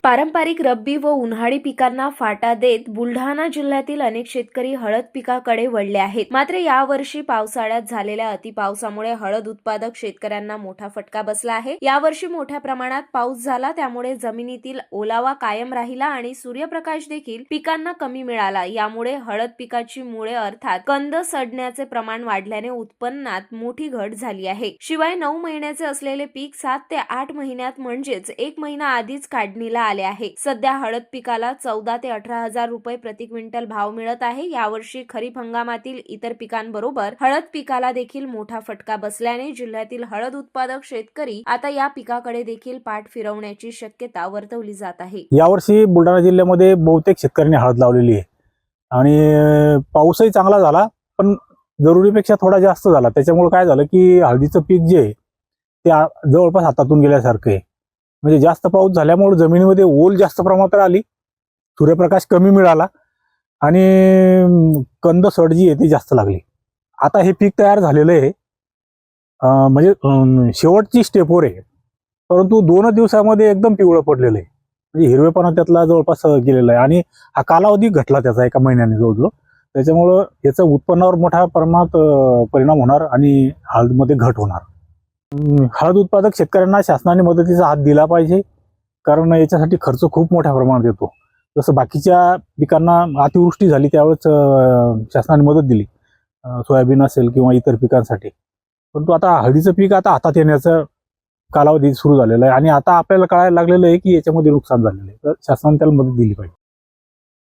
पारंपरिक रब्बी व उन्हाळी पिकांना फाटा देत बुलढाणा जिल्ह्यातील अनेक शेतकरी हळद पिकाकडे वळले आहेत. मात्र यावर्षी पावसाळ्यात झालेल्या अतिपावसामुळे हळद उत्पादक शेतकऱ्यांना मोठा फटका बसला आहे. यावर्षी मोठ्या प्रमाणात पाऊस झाला, त्यामुळे जमिनीतील ओलावा कायम राहिला आणि सूर्यप्रकाश देखील पिकांना कमी मिळाला. यामुळे हळद पिकाची मुळे अर्थात कंद सडण्याचे प्रमाण वाढल्याने उत्पन्नात मोठी घट झाली आहे. शिवाय 9 महिन्याचे असलेले पीक 7 ते 8 महिन्यात म्हणजेच 1 महिना आधीच काढणीला आले आहे. सध्या हळद पिकाला 14 ते 18,000 रुपये प्रति क्विंटल भाव मिळत आहे. यावर्षी खरीप हंगामातील इतर पिकांबरोबर हळद पिकाला देखील मोठा फटका बसल्याने जिल्ह्यातील हळद उत्पादक शेतकरी आता या पिकाकडे देखील पाठ फिरवण्याची शक्यता वर्तवली जात आहे. यावर्षी बुलढाणा जिल्ह्यामध्ये बहुतेक शेतकऱ्यांनी हळद लावलेली आहे आणि पाऊसही चांगला झाला, पण जरुरीपेक्षा थोडा जास्त झाला. त्याच्यामुळे काय झालं की हळदीचं पीक जे आहे ते जवळपास हातातून गेल्यासारखं आहे. म्हणजे जास्त पाऊस झाल्यामुळे जमिनीमध्ये ओल जास्त प्रमाणात आली, सूर्यप्रकाश कमी मिळाला आणि कंद सड जी आहे ती जास्त लागली. आता हे पीक तयार झालेलं आहे, म्हणजे शेवटची स्टेपवर आहे, परंतु 2 दिवसामध्ये एकदम पिवळं पडलेलं आहे. म्हणजे हिरवेपणा त्यातला जवळपास गेलेला आहे आणि हा कालावधी घटला त्याचा 1 महिन्याने जवळजवळ. त्याच्यामुळं याचा उत्पन्नावर मोठ्या प्रमाणात परिणाम होणार आणि हळदमध्ये घट होणार. हळद उत्पादक शेतकऱ्यांना शासनाने मदतीचा हात दिला पाहिजे, कारण याच्यासाठी खर्च खूप मोठ्या प्रमाणात येतो. जसं बाकीच्या पिकांना अतिवृष्टी झाली त्यावेळेस शासनाने मदत दिली, सोयाबीन असेल किंवा इतर पिकांसाठी. परंतु आता हळदीचं पीक आता हातात येण्याचा कालावधी सुरू झालेला आहे आणि आता आपल्याला कळायला लागलेलं आहे की याच्यामध्ये नुकसान झालेलं आहे, तर शासनाने त्याला मदत दिली पाहिजे.